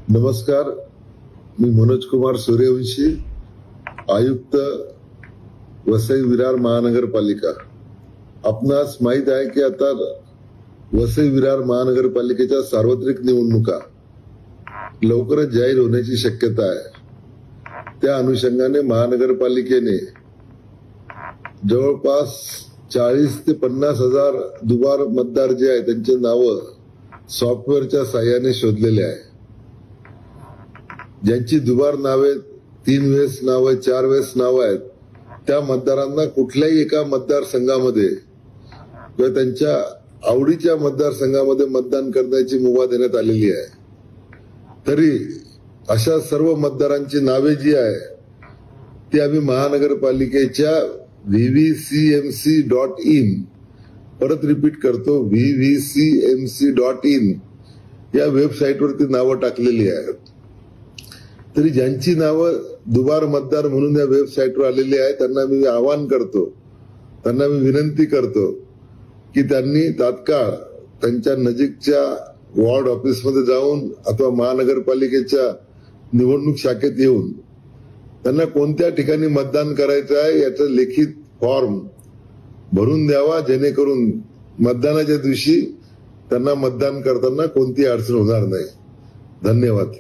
नमस्कार, मी मनोज कुमार सूर्यवंशी, आयुक्त वसई विरार महानगरपालिका। आपणास माहित आहे की आता वसई विरार महानगरपालिकेच्या सार्वत्रिक निवडणुका लवकरच जाहीर होण्याची शक्यता आहे। त्या अनुषंगाने महानगरपालिकेने जवळपास 40 ते 50 हजार दुबार मतदार जे आहेत त्यांचे नाव सॉफ्टवेअरच्या साहाय्याने शोधलेले आहे। ज्यांची दुबार नावे 3 वेळेस नाव आहे, 4 वेळेस नाव आहेत, त्या मतदारांना कुठल्याही एका मतदारसंघामध्ये किंवा त्यांच्या आवडीच्या मतदारसंघामध्ये मतदान करण्याची मुभा देण्यात आलेली आहे। तरी अशा सर्व मतदारांची नावे जी आहे ती आम्ही महानगरपालिकेच्या vvcmc.in परत रिपीट करतो, vvcmc.in या वेबसाईटवरती नावं टाकलेली आहेत। तरी ज्यांची नावं दुबार मतदार म्हणून या वेबसाईटवर आलेली आहे त्यांना मी आवाहन करतो, त्यांना मी विनंती करतो की त्यांनी तात्काळ त्यांच्या नजीकच्या वॉर्ड ऑफिसमध्ये जाऊन अथवा महानगरपालिकेच्या निवडणूक शाखेत येऊन त्यांना कोणत्या ठिकाणी मतदान करायचं आहे याचा लिखित फॉर्म भरून द्यावा, जेणेकरून मतदानाच्या दिवशी त्यांना मतदान करताना कोणती अडचण होणार नाही। धन्यवाद।